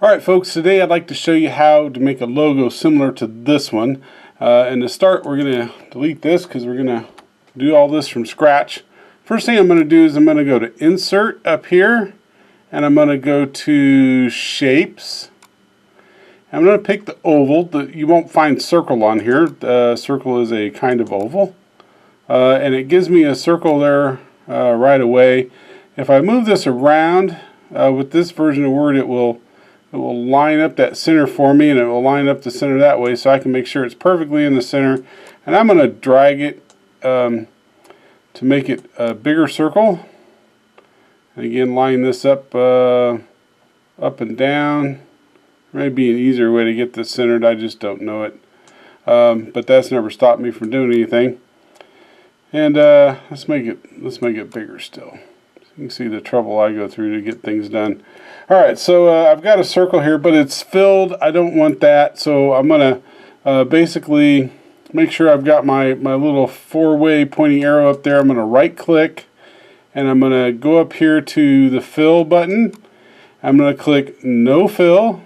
Alright folks, today I'd like to show you how to make a logo similar to this one. And to start, we're going to delete this because we're going to do all this from scratch. First thing I'm going to do is I'm going to go to Insert up here, and I'm going to go to Shapes. I'm going to pick the oval. You won't find circle on here. Circle is a kind of oval. And it gives me a circle there right away. If I move this around with this version of Word, it will line up that center for me, and it will line up the center that way so I can make sure it's perfectly in the center. And I'm going to drag it to make it a bigger circle. And again, line this up and down. Maybe an easier way to get this centered, I just don't know it. But that's never stopped me from doing anything. And let's make it bigger still. You can see the trouble I go through to get things done. Alright, so I've got a circle here, but it's filled. I don't want that, so I'm going to basically make sure I've got my little four-way pointing arrow up there. I'm going to right-click, and I'm going to go up here to the Fill button. I'm going to click No Fill,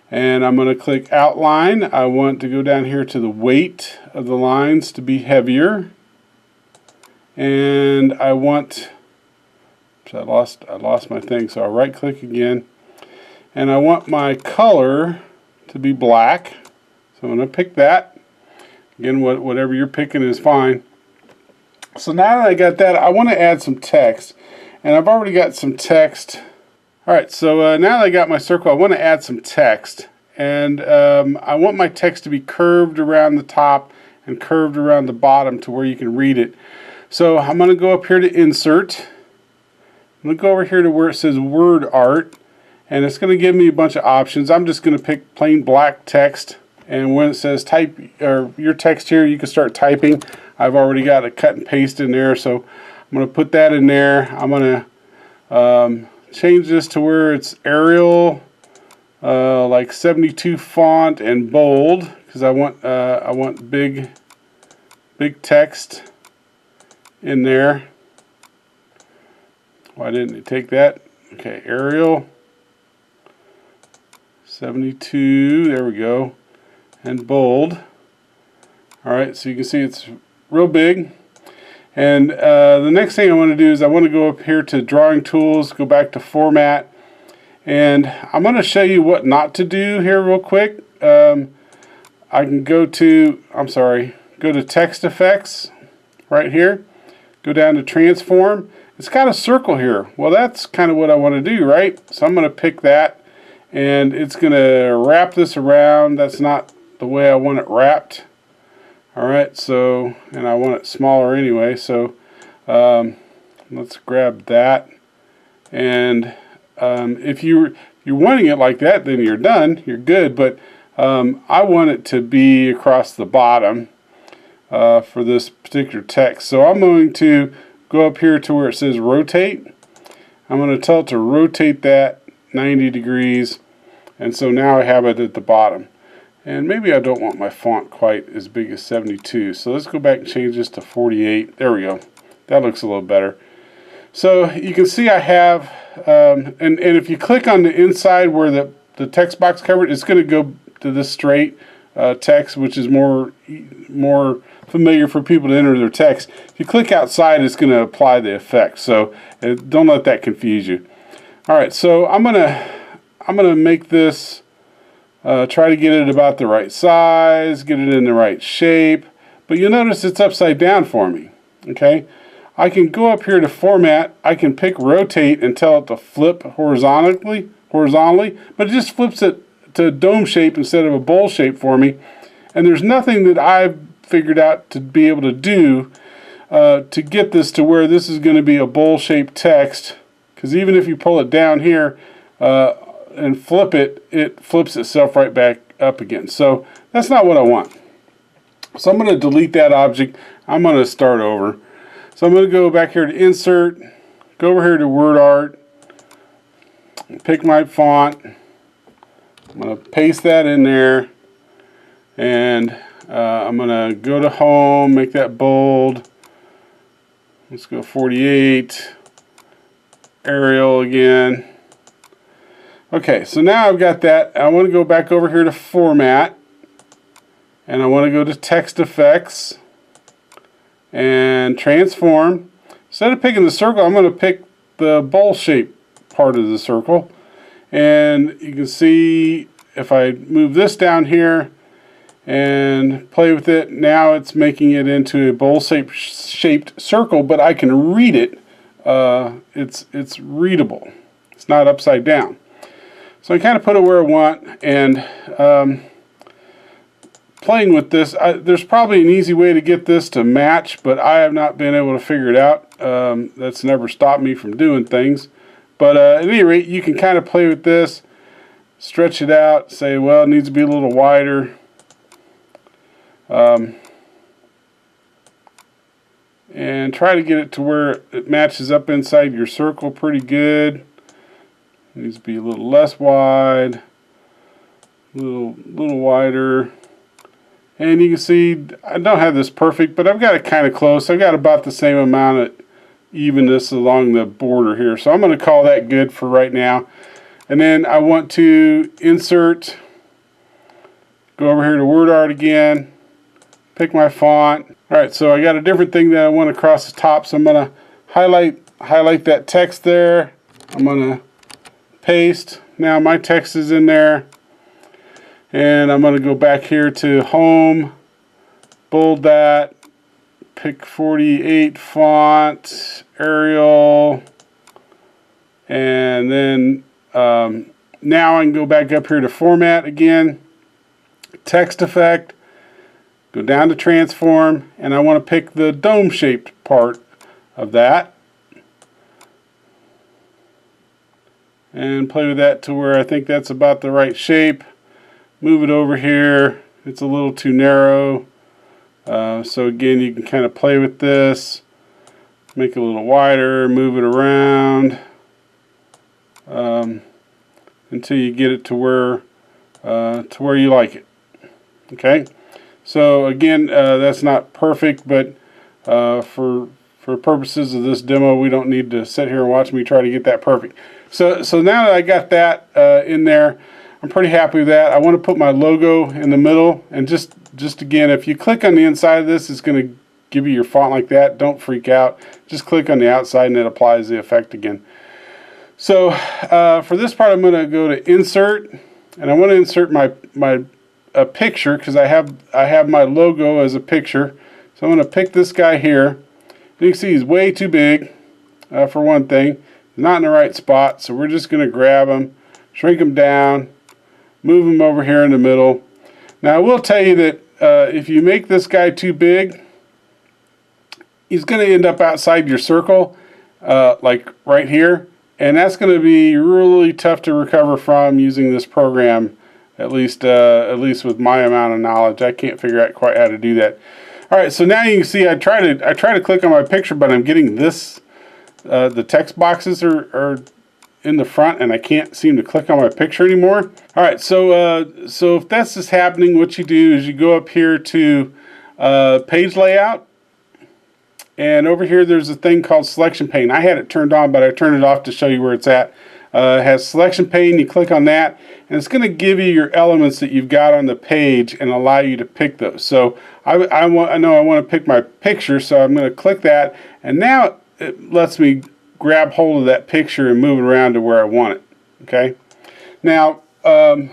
and I'm going to click Outline. I want to go down here to the weight of the lines to be heavier, and I want... So I lost my thing, so I'll right click again, and I want my color to be black, so I'm going to pick that. Again, whatever you're picking is fine. So now that I got that, I want to add some text, and I've already got some text. Alright, so now that I got my circle, I want to add some text, and I want my text to be curved around the top and curved around the bottom to where you can read it. So I'm going to go up here to Insert. I'm going to go over here to where it says Word Art, and it's going to give me a bunch of options. I'm just going to pick plain black text, and when it says type or your text here, you can start typing. I've already got a cut and paste in there, so I'm going to put that in there. I'm going to change this to where it's Arial, like 72 font and bold, because I want big text in there. Why didn't it take that? Okay, Arial 72, there we go, and bold. Alright, so you can see it's real big. And the next thing I want to do is I want to go up here to Drawing Tools, go back to Format, and I'm going to show you what not to do here real quick. I can go to Text Effects right here, go down to Transform. It's got a circle here. Well, that's kind of what I want to do, right? So I'm going to pick that, and it's going to wrap this around. That's not the way I want it wrapped. Alright, so, and I want it smaller anyway, so let's grab that. And if you're wanting it like that, then you're done. You're good, but I want it to be across the bottom for this particular text. So I'm going to go up here to where it says Rotate. I'm going to tell it to rotate that 90 degrees, and so now I have it at the bottom. And maybe I don't want my font quite as big as 72, so let's go back and change this to 48. There we go. That looks a little better. So you can see I have, and if you click on the inside where the text box covered, it's going to go to this straight text, which is more familiar for people to enter their text. If you click outside, it's going to apply the effect, so don't let that confuse you. Alright, so I'm gonna make this, try to get it about the right size, get it in the right shape, but you'll notice it's upside down for me. Okay, I can go up here to Format, I can pick Rotate and tell it to flip horizontally, but it just flips it to a dome shape instead of a bowl shape for me. And there's nothing that I've figured out to be able to do to get this to where this is going to be a bowl shaped text, because even if you pull it down here and flip it, it flips itself right back up again. So that's not what I want. So I'm going to delete that object. I'm going to start over. So I'm going to go back here to Insert, go over here to Word Art, pick my font. I'm going to paste that in there, and I'm going to go to Home, make that bold. Let's go 48, Arial again. Okay, so now I've got that. I want to go back over here to Format, and I want to go to Text Effects and Transform. Instead of picking the circle, I'm going to pick the bowl shape part of the circle. And you can see if I move this down here and play with it, now it's making it into a bowl shaped circle, but I can read it. It's readable. It's not upside down. So I kind of put it where I want, and playing with this, there's probably an easy way to get this to match, but I have not been able to figure it out. That's never stopped me from doing things. But at any rate, you can kind of play with this, stretch it out, say, well, it needs to be a little wider. And try to get it to where it matches up inside your circle pretty good. It needs to be a little less wide, a little wider. And you can see I don't have this perfect, but I've got it kind of close. I've got about the same amount of evenness along the border here. So I'm going to call that good for right now. And then I want to insert, go over here to WordArt again, pick my font. Alright, so I got a different thing that I want across the top. So I'm going to highlight that text there. I'm going to paste. Now my text is in there. And I'm going to go back here to Home, bold that, pick 48 font, Arial, and then now I can go back up here to Format again, Text Effect, go down to Transform, and I want to pick the dome shaped part of that and play with that to where I think that's about the right shape. Move it over here. It's a little too narrow. So again, you can kind of play with this, make it a little wider, move it around until you get it to where you like it. Okay. So again, that's not perfect, but for purposes of this demo, we don't need to sit here and watch me try to get that perfect. So now that I got that in there, I'm pretty happy with that. I want to put my logo in the middle, and just again, if you click on the inside of this, it's going to give you your font like that. Don't freak out. Just click on the outside and it applies the effect again. So for this part, I'm going to go to Insert, and I want to insert a picture because I have my logo as a picture. So I'm going to pick this guy here. You can see he's way too big for one thing. He's not in the right spot, so we're just going to grab him, shrink him down, move him over here in the middle. Now I will tell you that if you make this guy too big, he's going to end up outside your circle, like right here, and that's going to be really tough to recover from using this program. At least with my amount of knowledge, I can't figure out quite how to do that. All right, so now you can see I try to click on my picture, but I'm getting this. The text boxes are in the front, and I can't seem to click on my picture anymore. All right, so if that's just happening, what you do is you go up here to Page Layout, and over here there's a thing called Selection Pane. I had it turned on, but I turned it off to show you where it's at. It has Selection Pane. You click on that, and it's going to give you your elements that you've got on the page and allow you to pick those. So I know I want to pick my picture, so I'm going to click that, and now it lets me grab hold of that picture and move it around to where I want it. Okay. Now, a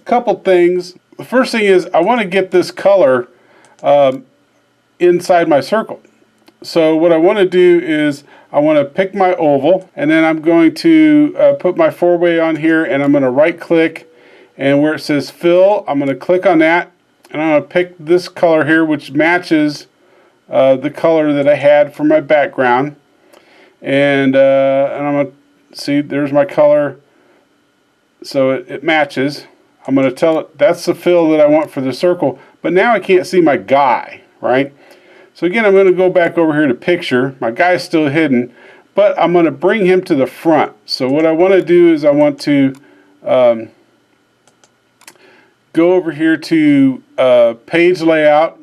couple things. The first thing is I want to get this color inside my circle. So what I want to do is I want to pick my oval, and then I'm going to put my 4-way on here, and I'm going to right click, and where it says fill, I'm going to click on that, and I'm going to pick this color here, which matches the color that I had for my background. And I'm going to see, there's my color, so it matches. I'm going to tell it that's the fill that I want for the circle, but now I can't see my guy, right? So again, I'm going to go back over here to picture. My guy's still hidden, but I'm going to bring him to the front. So what I want to do is I want to go over here to Page Layout,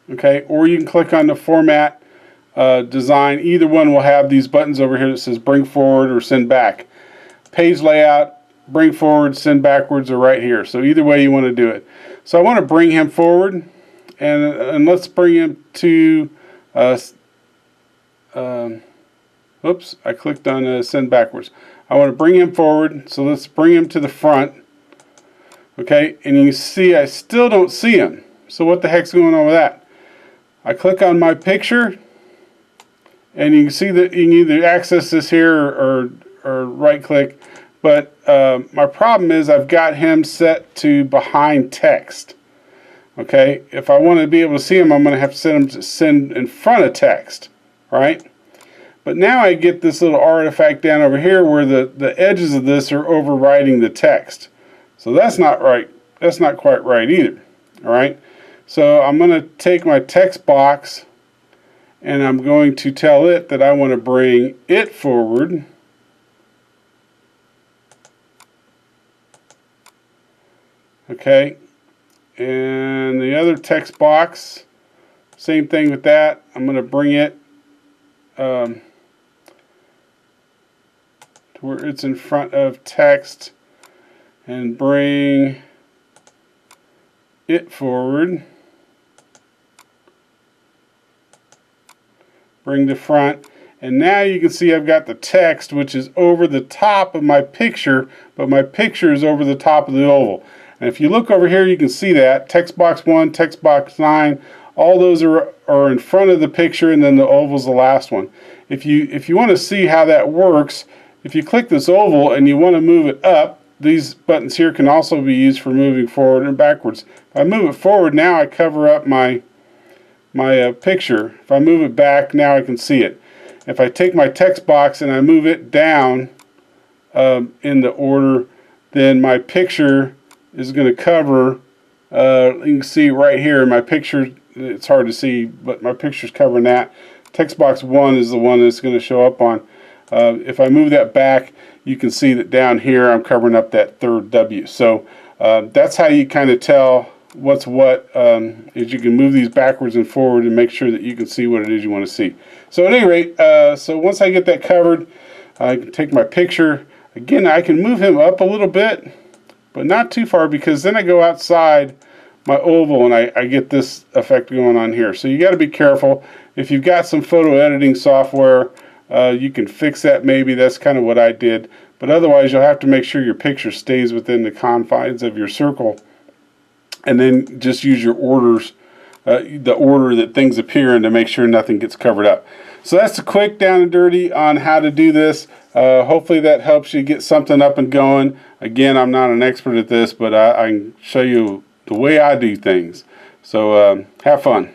okay, or you can click on the Format Design. Either one will have these buttons over here that says Bring Forward or Send Back. Page Layout, bring forward, send backwards, or right here. So either way you want to do it. So I want to bring him forward, and let's bring him to, oops, I clicked on send backwards. I want to bring him forward, so let's bring him to the front. Okay, and you see I still don't see him. So what the heck's going on with that? I click on my picture, and you can see that you can either access this here or right click. But my problem is I've got him set to behind text. Okay, if I want to be able to see him, I'm going to have to set him to send in front of text, right? But now I get this little artifact down over here where the edges of this are overriding the text. So that's not right. That's not quite right either. All right. So I'm going to take my text box and I'm going to tell it that I want to bring it forward. Okay. And the other text box, same thing with that. I'm going to bring it to where it's in front of text and bring it forward. Bring the front, and now you can see I've got the text which is over the top of my picture, but my picture is over the top of the oval. And if you look over here, you can see that text box 1, text box 9, all those are in front of the picture, and then the oval is the last one. If you want to see how that works, if you click this oval and you want to move it up, these buttons here can also be used for moving forward and backwards. If I move it forward, now I cover up my picture. If I move it back, now I can see it. If I take my text box and I move it down in the order, then my picture is going to cover, you can see right here, my picture, it's hard to see, but my picture's covering that. Text box 1 is the one that's going to show up on. If I move that back, you can see that down here I'm covering up that third W. So that's how you kind of tell what's what, is you can move these backwards and forward and make sure that you can see what it is you want to see. So at any rate, so once I get that covered, I can take my picture. Again, I can move him up a little bit, but not too far, because then I go outside my oval and I get this effect going on here. So you got to be careful. If you've got some photo editing software, you can fix that maybe. That's kind of what I did. But otherwise, you'll have to make sure your picture stays within the confines of your circle, and then just use your orders, the order that things appear in, to make sure nothing gets covered up. So that's a quick down and dirty on how to do this. Hopefully that helps you get something up and going. Again, I'm not an expert at this, but I can show you the way I do things. So have fun.